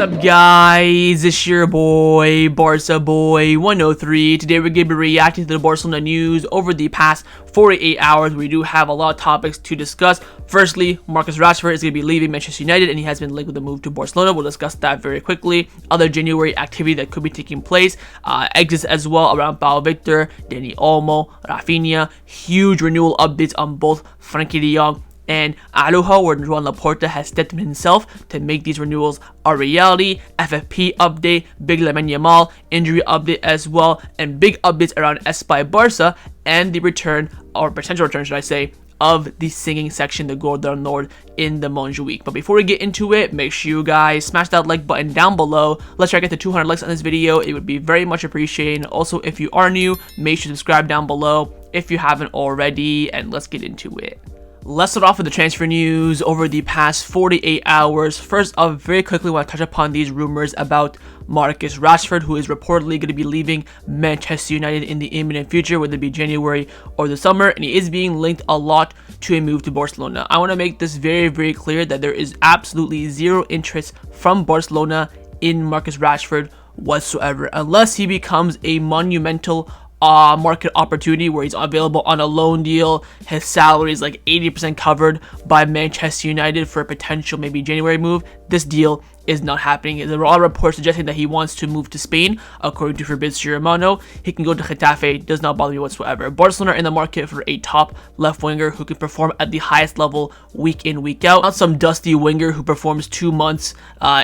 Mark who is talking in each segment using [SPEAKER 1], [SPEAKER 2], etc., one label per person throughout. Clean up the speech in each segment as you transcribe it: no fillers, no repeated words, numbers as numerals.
[SPEAKER 1] What's up, guys? It's your boy, Barca Boy 103. Today we're going to be reacting to the Barcelona news over the past 48 hours. We do have a lot of topics to discuss. Firstly, Marcus Rashford is going to be leaving Manchester United, and he has been linked with a move to Barcelona. We'll discuss that very quickly. Other January activity that could be taking place. Exits as well around Pau Victor, Dani Olmo, Raphinha. Huge renewal updates on both Frenkie de Jong and Araujo, where Ronald Laporta has stepped in himself to make these renewals a reality. FFP update, big Lamine Yamal injury update as well, and big updates around Espai Barca and the return, or potential return should I say, of the singing section, the Gordon Nord in the Montjuic. But before we get into it, make sure you guys smash that like button down below. Let's try to get to 200 likes on this video. It would be very much appreciated. Also, if you are new, make sure to subscribe down below if you haven't already, and let's get into it. Let's start off with the transfer news over the past 48 hours. First off, very quickly, I want to touch upon these rumors about Marcus Rashford, who is reportedly going to be leaving Manchester United in the imminent future, whether it be January or the summer, and he is being linked a lot to a move to Barcelona. I want to make this very, very clear that there is absolutely zero interest from Barcelona in Marcus Rashford whatsoever, unless he becomes a monumental market opportunity where he's available on a loan deal. His salary is like 80% covered by Manchester United for a potential maybe January move. This deal is not happening. There are reports suggesting that he wants to move to Spain. According to Fabrizio Romano, he can go to Getafe. Does not bother me whatsoever. Barcelona are in the market for a top left winger who can perform at the highest level week in, week out. Not some dusty winger who performs 2 months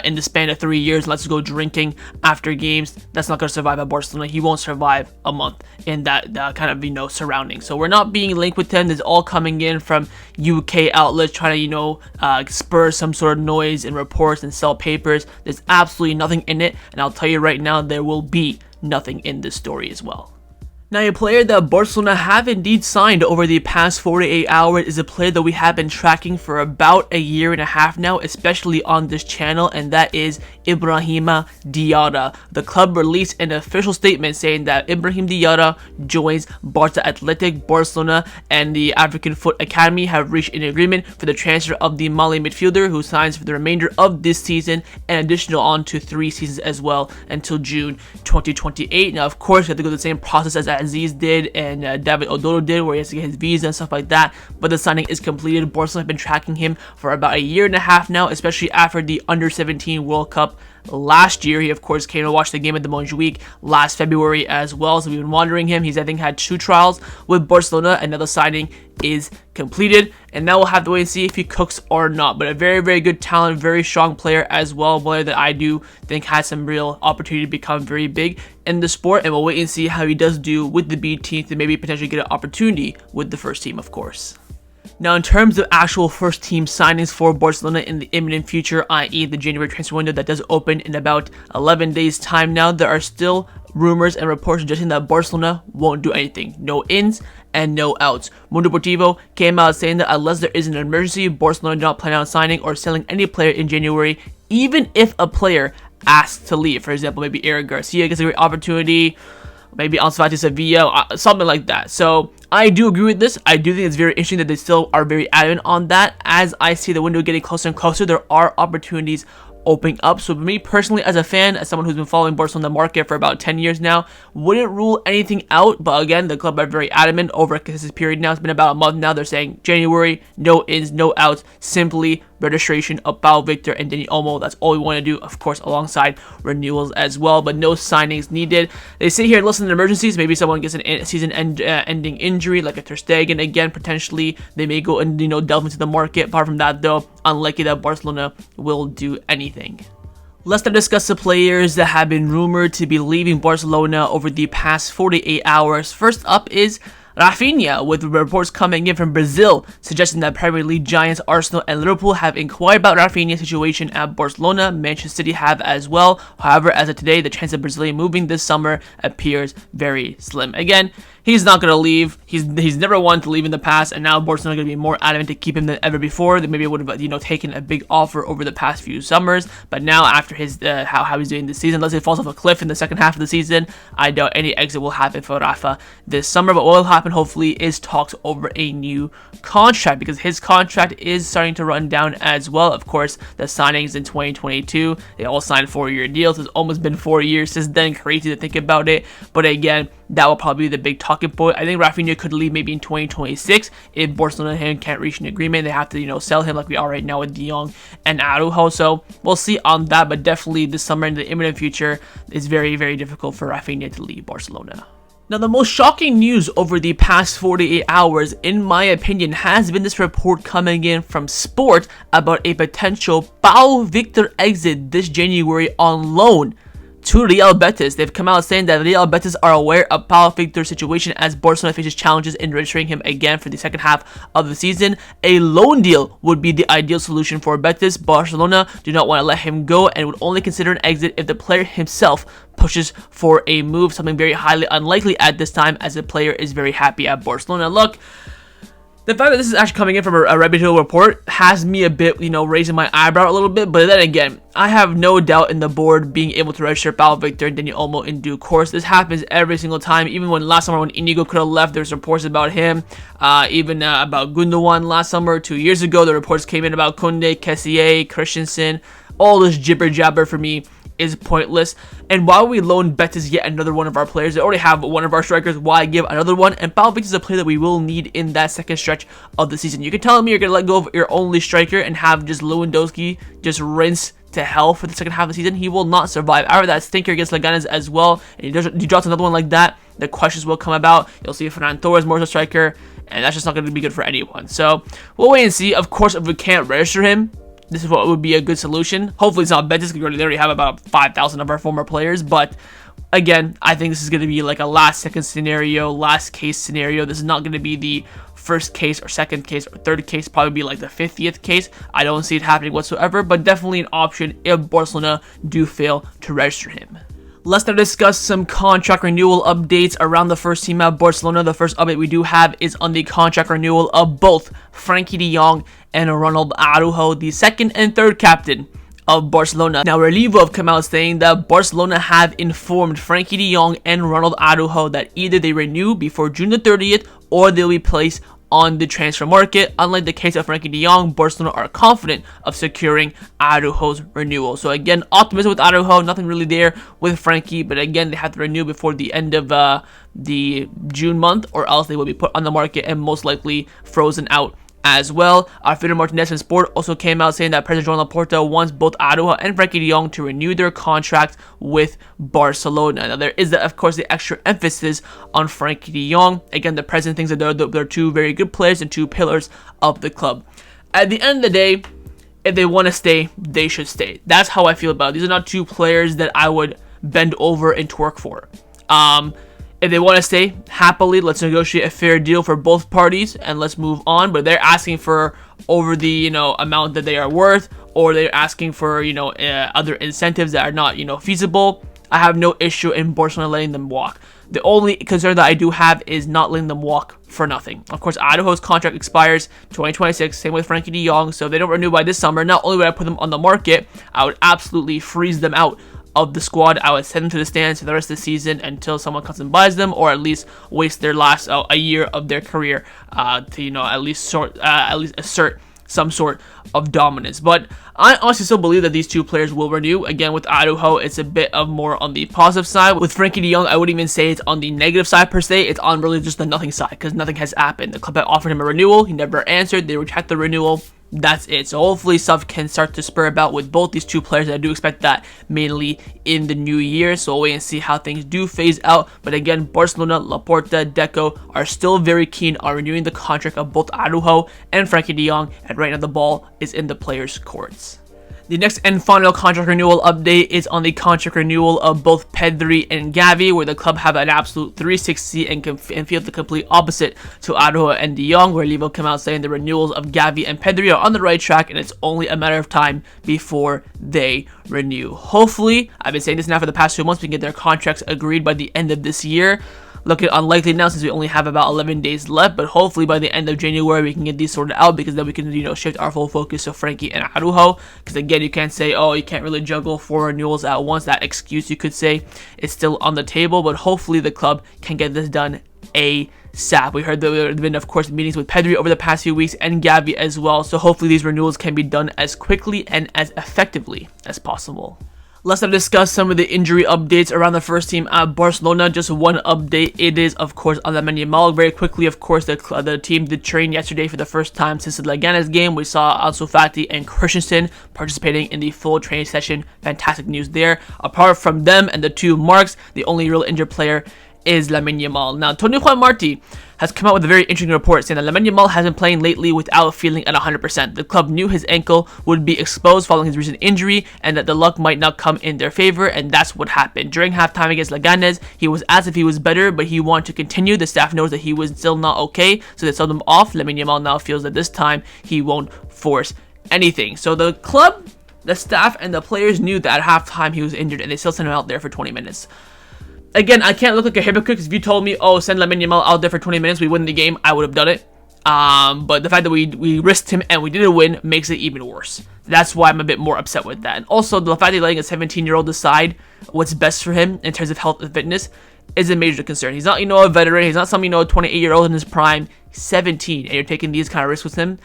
[SPEAKER 1] in the span of 3 years and lets go drinking after games. That's not going to survive at Barcelona. He won't survive a month in that kind of surrounding. So we're not being linked with him. This is all coming in from UK outlets trying to spur some sort of noise and reports and sell papers. There's absolutely nothing in it, and I'll tell you right now, there will be nothing in this story as well. Now, a player that Barcelona have indeed signed over the past 48 hours is a player that we have been tracking for about a year and a half now, especially on this channel, and that is Ibrahim Diarra. The club released an official statement saying that Ibrahim Diarra joins Barca Athletic, Barcelona, and the African Foot Academy have reached an agreement for the transfer of the Mali midfielder, who signs for the remainder of this season and additional on to 3 seasons as well until June 2028. Now, of course, you have to go through the same process as Aziz did and David Odolo did, where he has to get his visa and stuff like that, but the signing is completed. Barcelona have been tracking him for about a year and a half now, especially after the Under-17 World Cup last year. He of course came to watch the game at the Montjuic last February as well, so we've been monitoring him. He's I think had 2 trials with Barcelona. Another signing is completed, and now we'll have to wait and see if he cooks or not. But a very, very good talent, very strong player as well, a player that I do think has some real opportunity to become very big in the sport, and we'll wait and see how he does do with the B team to maybe potentially get an opportunity with the first team, of course. Now, in terms of actual first team signings for Barcelona in the imminent future, i.e. the January transfer window that does open in about 11 days time now, there are still rumors and reports suggesting that Barcelona won't do anything. No ins and no outs. Mundo Deportivo came out saying that unless there is an emergency, Barcelona do not plan on signing or selling any player in January, even if a player asks to leave. For example, maybe Eric Garcia gets a great opportunity, maybe Ansu Fati Sevilla, something like that. So I do agree with this. I do think it's very interesting that they still are very adamant on that. As I see the window getting closer and closer, there are opportunities opening up. So for me personally, as a fan, as someone who's been following Barcelona on the market for about 10 years now, wouldn't rule anything out. But again, the club are very adamant over this period now. It's been about a month now. They're saying January, no ins, no outs, simply registration of Pau Victor and Dani Olmo. That's all we want to do, of course, alongside renewals as well, but no signings needed. They say here, listen to emergencies. Maybe someone gets a season ending injury, like a Ter Stegen again, potentially. They may go and delve into the market. Apart from that, though, unlikely that Barcelona will do anything. Let's now discuss the players that have been rumored to be leaving Barcelona over the past 48 hours. First up is Raphinha, with reports coming in from Brazil suggesting that Premier League giants Arsenal and Liverpool have inquired about Raphinha's situation at Barcelona. Manchester City have as well. However, as of today, the chance of Brazilian moving this summer appears very slim. Again, He's not going to leave. He's never wanted to leave in the past, and now Barcelona are going to be more adamant to keep him than ever before. They maybe would have, taken a big offer over the past few summers, but now after his how he's doing this season, unless he falls off a cliff in the second half of the season, I doubt any exit will happen for Rafa this summer. But what will happen, hopefully, is talks over a new contract, because his contract is starting to run down as well. Of course, the signings in 2022, they all signed 4-year deals. It's almost been 4 years since then. Crazy to think about it, but again, that will probably be the big talking point. I think Raphinha could leave maybe in 2026 if Barcelona and him can't reach an agreement. They have to, sell him like we are right now with De Jong and Araujo. So we'll see on that, but definitely this summer in the imminent future, it's very, very difficult for Raphinha to leave Barcelona. Now, the most shocking news over the past 48 hours, in my opinion, has been this report coming in from Sport about a potential Pau Victor exit this January on loan to Real Betis. They've come out saying that Real Betis are aware of Pau Victor's situation as Barcelona faces challenges in registering him again for the second half of the season. A loan deal would be the ideal solution for Betis. Barcelona do not want to let him go and would only consider an exit if the player himself pushes for a move, something very highly unlikely at this time as the player is very happy at Barcelona. Look, the fact that this is actually coming in from a reputable report has me a bit, raising my eyebrow a little bit. But then again, I have no doubt in the board being able to register Pau Victor and Dani Olmo in due course. This happens every single time. Even when last summer when Inigo could have left, there's reports about him. Even about Gundogan last summer, 2 years ago, the reports came in about Koundé, Kessié, Christensen. All this jibber jabber for me is pointless. And while we loan Betis yet another one of our players, they already have one of our strikers, why give another one? And Pau Victor is a player that we will need in that second stretch of the season. You can tell me you're going to let go of your only striker and have just Lewandowski just rinse to hell for the second half of the season. He will not survive. After that stinker against Leganes as well, and he drops another one like that, the questions will come about. You'll see Fernando Torres more as a striker, and that's just not going to be good for anyone. So we'll wait and see. Of course, if we can't register him, this is what would be a good solution. Hopefully it's not Betis, because we already have about 5,000 of our former players. But again, I think this is going to be like a last case scenario. This is not going to be the first case or second case or third case. Probably be like the 50th case. I don't see it happening whatsoever, but definitely an option if Barcelona do fail to register him. Let's now discuss some contract renewal updates around the first team at Barcelona. The first update we do have is on the contract renewal of both Frenkie de Jong and Ronald Araújo, the second and third captain of Barcelona. Now, Renewals have come out saying that Barcelona have informed Frenkie de Jong and Ronald Araujo that either they renew before June the 30th or they'll be placed on the transfer market. Unlike the case of Frenkie de Jong, Barcelona are confident of securing Araujo's renewal. So again, optimism with Araujo, nothing really there with Frenkie, but again, they have to renew before the end of the June month, or else they will be put on the market and most likely frozen out as well. Alfredo Martinez and Sport also came out saying that President Joan Laporta wants both Araujo and Frenkie de Jong to renew their contract with Barcelona. Now, there is, of course, the extra emphasis on Frenkie de Jong. Again, the president thinks that they're two very good players and two pillars of the club. At the end of the day, if they want to stay, they should stay. That's how I feel about it. These are not two players that I would bend over and twerk for. If they want to stay, happily, let's negotiate a fair deal for both parties and let's move on. But they're asking for over the, amount that they are worth, or they're asking for, other incentives that are not, feasible. I have no issue in Barcelona letting them walk. The only concern that I do have is not letting them walk for nothing. Of course, Araujo's contract expires 2026, same with Frenkie de Jong. So if they don't renew by this summer, not only would I put them on the market, I would absolutely freeze them out of the squad. I would send them to the stands for the rest of the season until someone comes and buys them, or at least waste their last a year of their career to at least assert some sort of dominance. But I honestly still believe that these two players will renew. Again, with Araujo, it's a bit of more on the positive side. With Frenkie de Jong, I wouldn't even say it's on the negative side per se. It's on really just the nothing side, because nothing has happened. The club had offered him a renewal. He never answered. They rejected the renewal. That's it. So hopefully stuff can start to spur about with both these two players. I do expect that mainly in the new year. So we'll wait and see how things do phase out. But again, Barcelona, Laporta, Deco are still very keen on renewing the contract of both Araujo and Frenkie de Jong. And right now the ball is in the players' courts. The next and final contract renewal update is on the contract renewal of both Pedri and Gavi, where the club have an absolute 360 and feel the complete opposite to Araujo and De Jong, where Levo came out saying the renewals of Gavi and Pedri are on the right track and it's only a matter of time before they renew. Hopefully, I've been saying this now for the past 2 months, we can get their contracts agreed by the end of this year. looking unlikely now since we only have about 11 days left, but hopefully by the end of January we can get these sorted out, because then we can, shift our full focus to Frenkie and Araújo, because again, you can't say, oh, you can't really juggle 4 renewals at once. That excuse, you could say, is still on the table, but hopefully the club can get this done ASAP. We heard that there have been, of course, meetings with Pedri over the past few weeks and Gavi as well, so hopefully these renewals can be done as quickly and as effectively as possible. Let's now discuss some of the injury updates around the first team at Barcelona. Just one update, it is of course on Lamine Yamal. Very quickly, of course, the team did train yesterday for the first time since the Leganes game. We saw Ansu Fati and Christensen participating in the full training session. Fantastic news there. Apart from them and the 2 marks, the only real injured player is Lamine Yamal. Now, Antonio Juan Martí has come out with a very interesting report saying that Lamine Yamal has been playing lately without feeling at 100%. The club knew his ankle would be exposed following his recent injury and that the luck might not come in their favor, and that's what happened. During halftime against Leganes, he was asked if he was better, but he wanted to continue. The staff knows that he was still not okay, so they subbed him off. Lamine Yamal now feels that this time he won't force anything. So the club, the staff, and the players knew that at halftime he was injured, and they still sent him out there for 20 minutes. Again, I can't look like a hypocrite, because if you told me, oh, send Lamine Yamal out there for 20 minutes, we win the game, I would have done it. But the fact that we risked him and we didn't win makes it even worse. That's why I'm a bit more upset with that. And also, the fact that letting a 17-year-old decide what's best for him in terms of health and fitness is a major concern. He's not, a veteran. He's not some, 28-year-old in his prime, 17, and you're taking these kind of risks with him.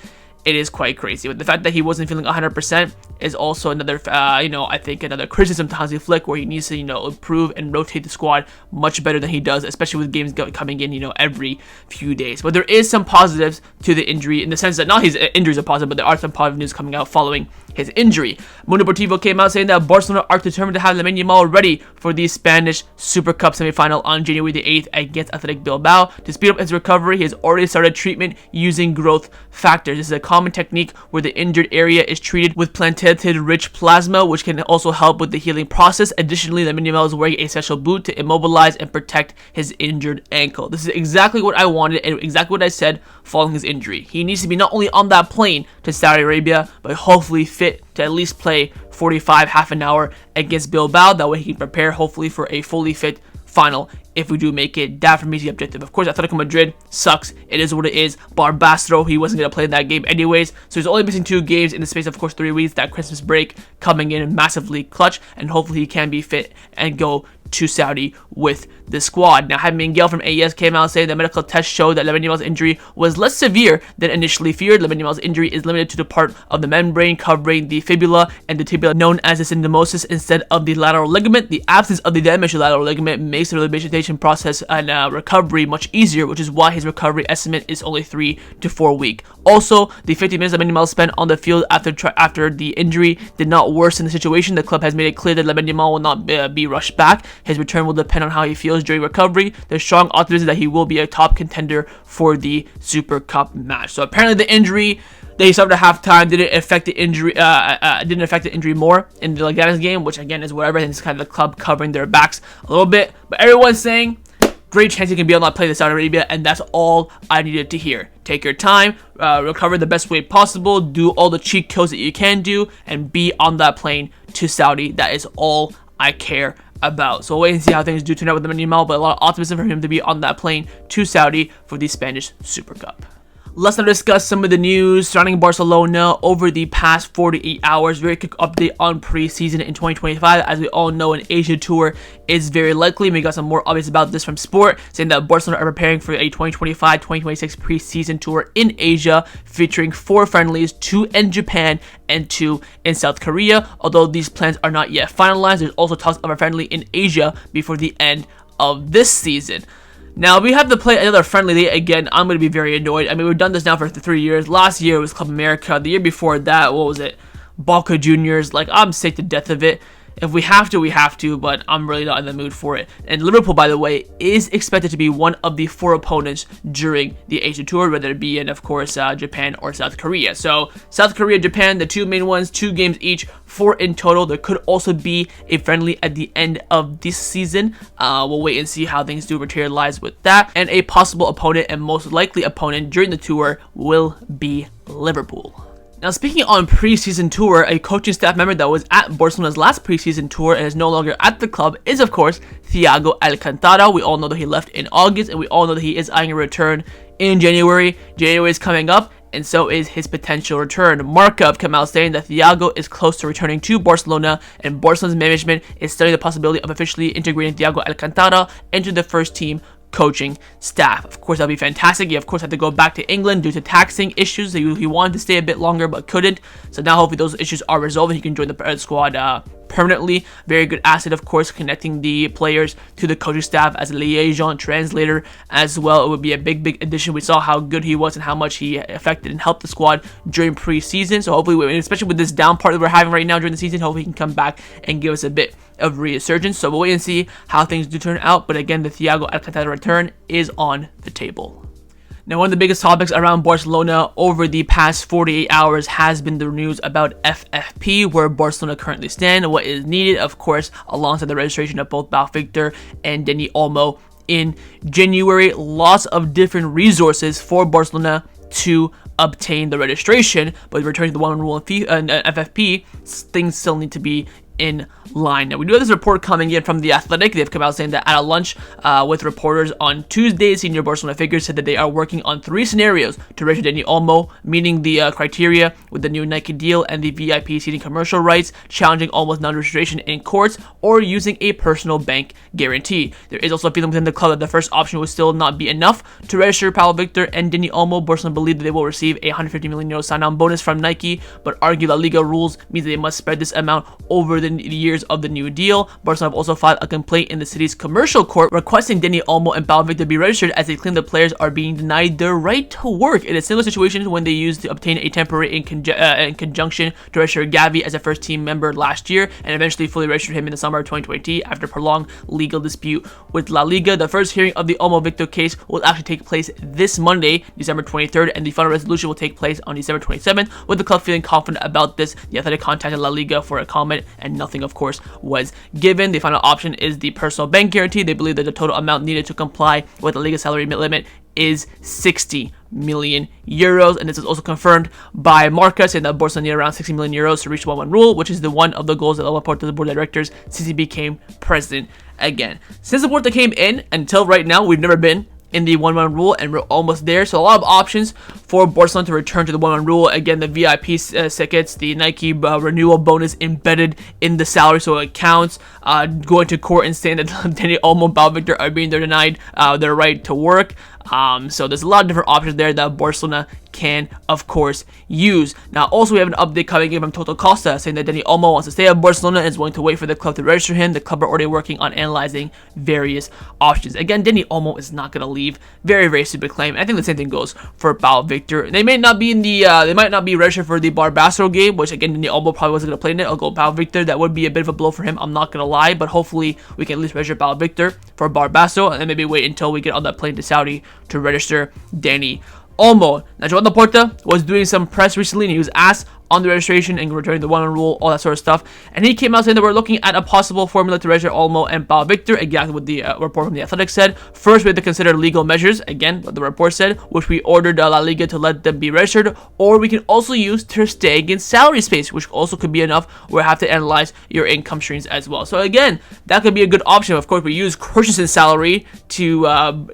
[SPEAKER 1] It is quite crazy. But the fact that he wasn't feeling 100% is also another, I think another criticism to Hansi Flick, where he needs to, improve and rotate the squad much better than he does, especially with games coming in, every few days. But there is some positives to the injury, in the sense that not his injuries are positive, but there are some positive news coming out following his injury. Mundo Deportivo came out saying that Barcelona are determined to have Lamine Yamal ready for the Spanish Super Cup semi-final on January the 8th against Athletic Bilbao. To speed up his recovery, he has already started treatment using growth factors. This is a common technique where the injured area is treated with plantated-rich plasma, which can also help with the healing process. Additionally, Lamine Yamal is wearing a special boot to immobilize and protect his injured ankle. This is exactly what I wanted and exactly what I said following his injury. He needs to be not only on that plane to Saudi Arabia, but hopefully fit to at least play 45, half an hour against Bilbao. That way he can prepare hopefully for a fully fit final if we do make it. That for me is the objective. Of course, Atletico Madrid sucks. It is what it is. Barbastro, he wasn't going to play in that game anyways, so he's only missing 2 games in the space of course 3 weeks. That Christmas break coming in massively clutch, and hopefully he can be fit and go to Saudi with the squad. Now, Jaime Miguel from AES came out saying that medical tests showed that Lamine Yamal's injury was less severe than initially feared. Lamine Yamal's injury is limited to the part of the membrane covering the fibula and the tibia known as the syndesmosis instead of the lateral ligament. The absence of the damaged lateral ligament makes the rehabilitation process and recovery much easier, which is why his recovery estimate is only 3 to 4 weeks. Also, the 50 minutes Lamine Yamal spent on the field after the injury did not worsen the situation. The club has made it clear that Lamine Yamal will not be rushed back. His return will depend on how he feels during recovery. There's strong optimism that he will be a top contender for the Super Cup match. So apparently the injury that he suffered at halftime didn't affect the injury more in the Leganes game, which again is whatever, and it's kind of the club covering their backs a little bit. But everyone's saying great chance he can be on that plane to Saudi Arabia, and that's all I needed to hear. Take your time, recover the best way possible, do all the cheat codes that you can do, and be on that plane to Saudi. That is all I care about. So we'll wait and see how things do turn out with Lamine Yamal, but a lot of optimism for him to be on that plane to Saudi for the Spanish Super Cup. Let's now discuss some of the news surrounding Barcelona over the past 48 hours. Very quick update on preseason in 2025. As we all know, an Asia tour is very likely. We got some more updates about this from Sport, saying that Barcelona are preparing for a 2025-2026 preseason tour in Asia, featuring 4 friendlies, 2 in Japan and 2 in South Korea. Although these plans are not yet finalized, there's also talks of a friendly in Asia before the end of this season. Now, we have to play another friendly day again. I'm going to be very annoyed. I mean, we've done this now for 3 years. Last year, it was Club America. The year before that, what was it? Boca Juniors. Like, I'm sick to death of it. If we have to, we have to, but I'm really not in the mood for it. And Liverpool, by the way, is expected to be one of the 4 opponents during the Asia Tour, whether it be in, of course, Japan or South Korea. So, South Korea, Japan, the 2 main ones, 2 games each, 4 in total. There could also be a friendly at the end of this season. We'll wait and see how things do materialize with that. And a possible opponent and most likely opponent during the tour will be Liverpool. Now, speaking on preseason tour, a coaching staff member that was at Barcelona's last preseason tour and is no longer at the club is, of course, Thiago Alcantara. We all know that he left in August, and we all know that he is eyeing a return in January. January is coming up, and so is his potential return. Marca have come out saying that Thiago is close to returning to Barcelona, and Barcelona's management is studying the possibility of officially integrating Thiago Alcantara into the first team coaching staff. Of course, that'd be fantastic. He, of course, had to go back to England due to taxing issues. He wanted to stay a bit longer but couldn't. So now hopefully those issues are resolved and he can join the squad permanently. Very good asset, of course, connecting the players to the coaching staff as a liaison translator as well. It would be a big addition. We saw how good he was and how much he affected and helped the squad during preseason. So hopefully, especially with this down part that we're having right now during the season, hopefully he can come back and give us a bit of resurgence. So we'll wait and see how things do turn out. But again, the Thiago Alcantara return is on the table. Now, one of the biggest topics around Barcelona over the past 48 hours has been the news about FFP, where Barcelona currently stand, what is needed, of course, alongside the registration of both Pau Victor and Dani Olmo in January. Lots of different resources for Barcelona to obtain the registration, but returning to the one rule and FFP, things still need to be in line. Now, we do have this report coming in from The Athletic. They've come out saying that at a lunch with reporters on Tuesday, senior Barcelona figures said that they are working on 3 scenarios to register Dani Olmo, meeting the criteria with the new Nike deal and the VIP seating commercial rights, challenging Olmo's non-registration in courts, or using a personal bank guarantee. There is also a feeling within the club that the first option will still not be enough to register Pau Victor and Dani Olmo. Barcelona believe that they will receive a €150 million sign-on bonus from Nike, but argue La Liga rules means that they must spread this amount over the years of the new deal. Barcelona have also filed a complaint in the city's commercial court requesting Dani Olmo and Pau Victor be registered, as they claim the players are being denied their right to work in a similar situation when they used to obtain a temporary in conjunction to register Gavi as a first team member last year and eventually fully registered him in the summer of 2020 after a prolonged legal dispute with La Liga. The first hearing of the Olmo Victor case will actually take place this Monday, December 23rd, and the final resolution will take place on December 27th. With the club feeling confident about this, the Athletic contacted La Liga for a comment, and nothing, of course, was given. The final option is the personal bank guarantee. They believe that the total amount needed to comply with the Liga salary limit is 60 million euros, and this is also confirmed by Marca, saying that Barcelona need around 60 million euros to reach the 1-1 rule, which is the one of the goals that Laporta, the board of directors, since he became president again. Since Laporta came in, until right now, we've never been in the 1-1 rule, and we're almost there. So a lot of options for Barcelona to return to the 1-1 rule. Again, the VIP tickets, the Nike renewal bonus embedded in the salary, so it counts. Going to court and saying that Dani Olmo and Pau Victor are being denied their right to work. So there's a lot of different options there that Barcelona can, of course, use. Now, also, we have an update coming in from Toto Costa saying that Dani Olmo wants to stay at Barcelona and is willing to wait for the club to register him. The club are already working on analyzing various options. Again, Dani Olmo is not going to leave. Very stupid claim. I think the same thing goes for Pau Victor. They may not be in the they might not be registered for the Barbasso game, which again Dani Olmo probably wasn't going to play in it. I'll go Pau Victor. That would be a bit of a blow for him, I'm not going to lie, but hopefully we can at least register Pau Victor for Barbasso and then maybe wait until we get on that plane to Saudi to register Dani Olmo. Now, Jonathan Tah was doing some press recently, and he was asked on the registration and returning the 1-1 rule, all that sort of stuff. And he came out saying that we're looking at a possible formula to register Olmo and Pau Victor, exactly what the report from The Athletic said. First, we have to consider legal measures, again, what the report said, which we ordered La Liga to let them be registered, or we can also use Ter Stegen's salary space, which also could be enough. We'll have to analyze your income streams as well. So again, that could be a good option. Of course, we use Christensen's salary to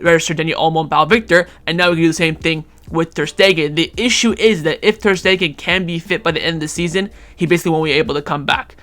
[SPEAKER 1] register Dani Olmo and Pau Victor, and now we can do the same thing with Ter Stegen. The issue is that if Ter Stegen can be fit by the end of the season, he basically won't be able to come back.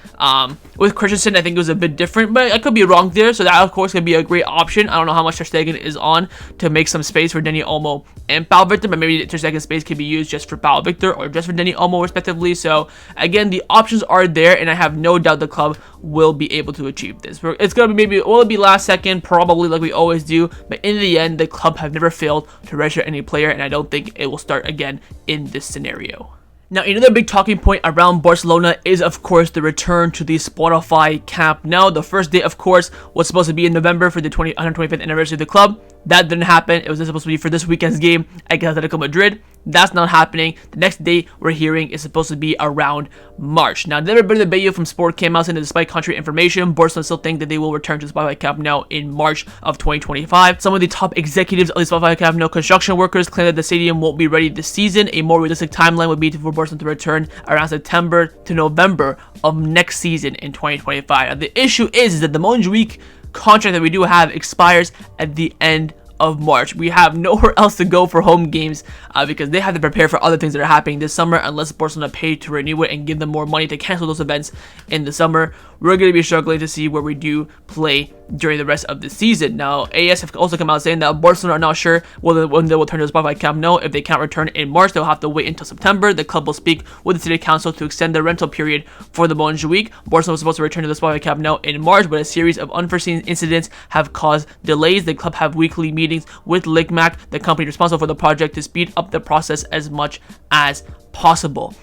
[SPEAKER 1] With Christensen, I think it was a bit different, but I could be wrong there, so that of course could be a great option. I don't know how much Ter Stegen is on to make some space for Dani Olmo and Pau Victor, but maybe Ter Stegen's space could be used just for Pau Victor or just for Dani Olmo respectively. So again, the options are there, and I have no doubt the club will be able to achieve this. It's going to be maybe, will it be last second? Probably, like we always do, but in the end, the club have never failed to register any player, and I don't think it will start again in this scenario. Now, another big talking point around Barcelona is, of course, the return to the Spotify Camp Nou. The first day, of course, was supposed to be in November for the 125th anniversary of the club, That didn't happen. It was supposed to be for this weekend's game against Atletico Madrid. That's not happening. The next date we're hearing is supposed to be around March. Now, Bernardo Bello from Sport came out saying that despite contrary information, Barcelona still think that they will return to the Spotify Camp Nou in March of 2025. Some of the top executives of the Spotify Camp Nou construction workers claim that the stadium won't be ready this season. A more realistic timeline would be for Barcelona to return around September to November of next season in 2025. Now, the issue is that the Montjuic contract that we do have expires at the end of March. We have nowhere else to go for home games because they have to prepare for other things that are happening this summer unless Barcelona pay to renew it and give them more money to cancel those events in the summer. We're going to be struggling to see where we do play during the rest of the season. Now, AS have also come out saying that Barcelona are not sure when they will return to the Spotify Camp Nou. If they can't return in March, they'll have to wait until September. The club will speak with the city council to extend the rental period for the Montjuic. Barcelona was supposed to return to the Spotify Camp Nou in March, but a series of unforeseen incidents have caused delays. The club have weekly meetings with Ligmac, the company responsible for the project, to speed up the process as much as possible.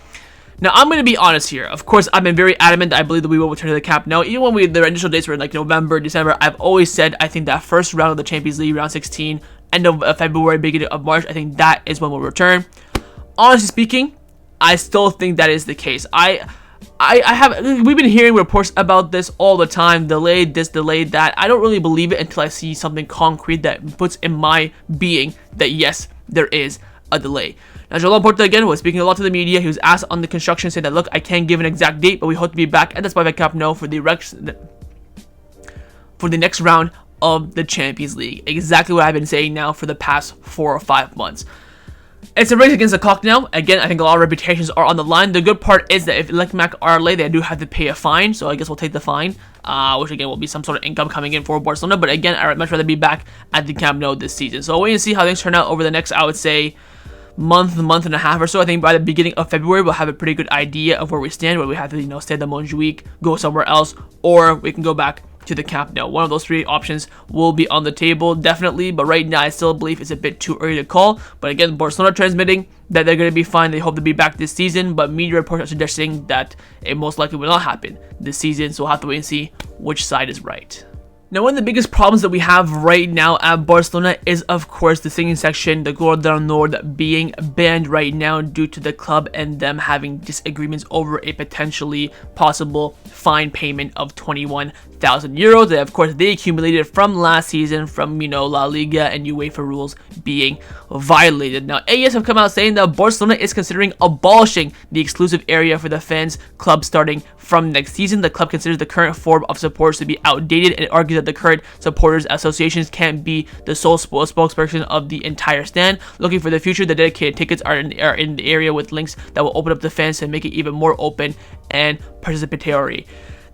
[SPEAKER 1] Now, I'm going to be honest here. Of course, I've been very adamant that I believe that we will return to the Camp Nou. Even when their initial dates were like November, December, I've always said I think that first round of the Champions League, round 16, end of February, beginning of March, I think that is when we'll return. Honestly speaking, I still think that is the case. We've been hearing reports about this all the time, delayed this, delayed that. I don't really believe it until I see something concrete that puts in my being that yes, there is a delay. Now, Laporta again was speaking a lot to the media. He was asked on the construction, saying that, look, I can't give an exact date, but we hope to be back at the Spotify Camp Nou for the next round of the Champions League. Exactly what I've been saying now for the past 4 or 5 months. It's a race against the clock now. Again, I think a lot of reputations are on the line. The good part is that if Ligmac are late, they do have to pay a fine. So I guess we'll take the fine, which again will be some sort of income coming in for Barcelona. But again, I'd much rather be back at the Camp Nou this season. So we'll wait and see how things turn out over the next, I would say, month and a half or so. I think by the beginning of February, we'll have a pretty good idea of where we stand, whether we have to, stay at the Montjuic, go somewhere else, or we can go back to the Camp Nou. One of those 3 options will be on the table, definitely, but right now I still believe it's a bit too early to call. But again, Barcelona transmitting that they're going to be fine. They hope to be back this season, but media reports are suggesting that it most likely will not happen this season, so we'll have to wait and see which side is right. Now, one of the biggest problems that we have right now at Barcelona is, of course, the singing section, the Gol del Nord, being banned right now due to the club and them having disagreements over a potentially possible fine payment of 21,000 euros that, of course, they accumulated from last season from, La Liga and UEFA rules being violated. Now, AS have come out saying that Barcelona is considering abolishing the exclusive area for the fans club starting from next season. The club considers the current form of supporters to be outdated and argues that the current supporters associations can't be the sole spokesperson of the entire stand. Looking for the future, the dedicated tickets are in the area with links that will open up the fans and make it even more open and participatory.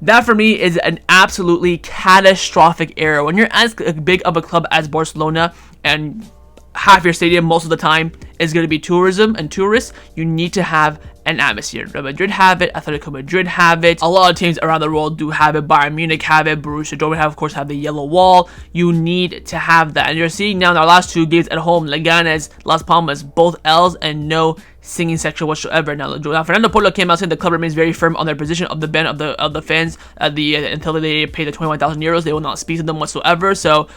[SPEAKER 1] That for me is an absolutely catastrophic error. When you're as big of a club as Barcelona and half your stadium most of the time is going to be tourism and tourists, you need to have an atmosphere. Real Madrid have it, Atletico Madrid have it, a lot of teams around the world do have it, Bayern Munich have it, Borussia Dortmund have, of course, have the yellow wall. You need to have that, and you're seeing now in our last 2 games at home, Leganes, Las Palmas, both L's and no singing section whatsoever. Now, Fernando Porto came out saying the club remains very firm on their position of the ban of the fans until they pay the 21,000 euros. They will not speak to them whatsoever. So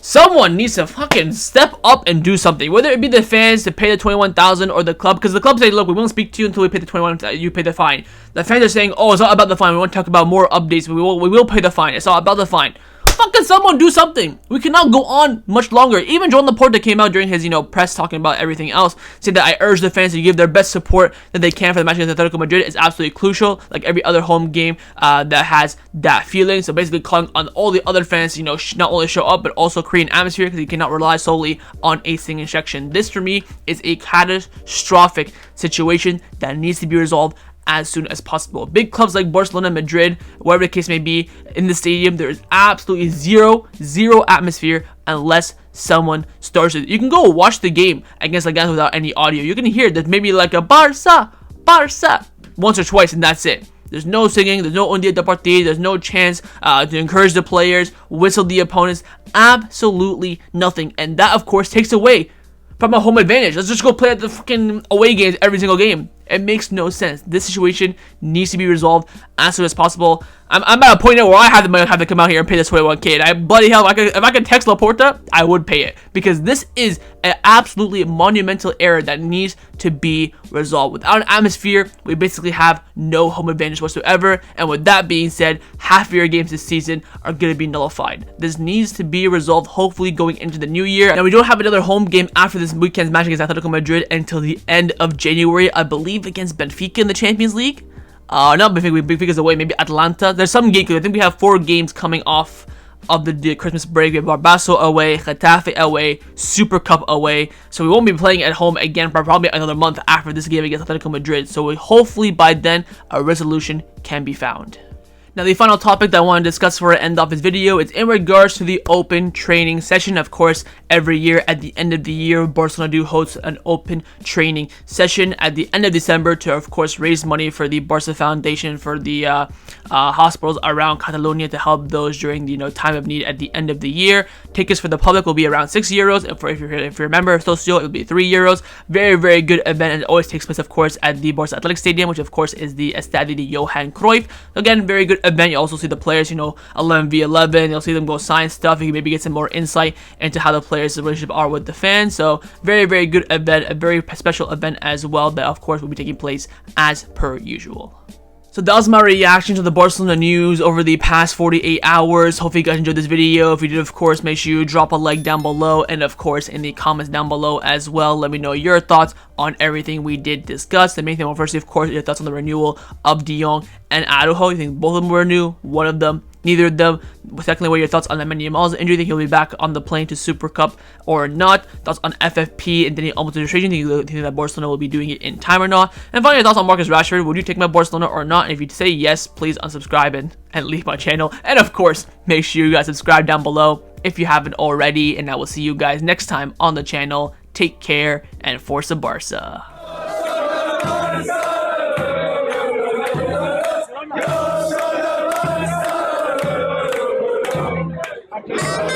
[SPEAKER 1] someone needs to fucking step up and do something, whether it be the fans to pay the 21,000 or the club, because the club say, look, we won't speak to you until we pay the 21,000, you pay the fine. The fans are saying, oh, it's not about the fine, we want to talk about more updates, we will pay the fine, it's all about the fine. Fucking someone do something. We cannot go on much longer. Even Joan Laporta came out during his, press talking about everything else, saying that I urge the fans to give their best support that they can for the match against Atletico Madrid. It's absolutely crucial, like every other home game that has that feeling. So basically calling on all the other fans, not only show up, but also create an atmosphere, because you cannot rely solely on a singing section. This, for me, is a catastrophic situation that needs to be resolved as soon as possible. Big clubs like Barcelona, Madrid, whatever the case may be, in the stadium, there is absolutely zero atmosphere unless someone starts it. You can go watch the game against Leganes without any audio. You can hear that maybe like a Barca once or twice, and that's it. There's no singing, there's no un día de partido, there's no chance to encourage the players, whistle the opponents, absolutely nothing. And that, of course, takes away from a home advantage. Let's just go play at the fucking away games every single game. It makes no sense. This situation needs to be resolved as soon as possible. I'm at a point now where I have to come out here and pay this 21K. And I bloody hell, if I could text Laporta, I would pay it, because this is an absolutely monumental error that needs to be resolved. Without an atmosphere, we basically have no home advantage whatsoever. And with that being said, half of your games this season are going to be nullified. This needs to be resolved, hopefully going into the new year. Now, we don't have another home game after this weekend's match against Atletico Madrid until the end of January, I believe, against Benfica in the Champions League. Not Benfica's away, maybe Atlanta. There's some games, I think we have 4 games coming off of the Christmas break. We have Barbaso away, Getafe away, Super Cup away. So we won't be playing at home again for probably another month after this game against Atletico Madrid. So hopefully by then, a resolution can be found. Now, the final topic that I want to discuss before I end off this video is in regards to the open training session. Of course, every year at the end of the year, Barcelona do host an open training session at the end of December to, of course, raise money for the Barca Foundation, for the hospitals around Catalonia, to help those during the time of need at the end of the year. Tickets for the public will be around €6, and if you're a member of Socio, it will be €3. Very, very good event, and it always takes place, of course, at the Barca Athletic Stadium, which of course is the Estadio de Johan Cruyff. Again, very good event. You also see the players, 11v11. You'll see them go sign stuff. You can maybe get some more insight into how the players' relationship are with the fans. So very, very good event, a very special event as well, that of course will be taking place as per usual. So that was my reaction to the Barcelona news over the past 48 hours. Hopefully you guys enjoyed this video. If you did, of course, make sure you drop a like down below, and of course in the comments down below as well, let me know your thoughts on everything we did discuss. The main thing, well, firstly, of course, your thoughts on the renewal of De Jong and Araujo. You think both of them were new? One of them? Neither of them? Secondly, what are your thoughts on Lamine Yamal's injury? Think he'll be back on the plane to Super Cup or not? Thoughts on FFP and Dani Olmo registration? Think that Barcelona will be doing it in time or not? And finally, your thoughts on Marcus Rashford. Would you take my Barcelona or not? And if you say yes, please unsubscribe and leave my channel. And of course, make sure you guys subscribe down below if you haven't already. And I will see you guys next time on the channel. Take care and Forza Barca. Yeah.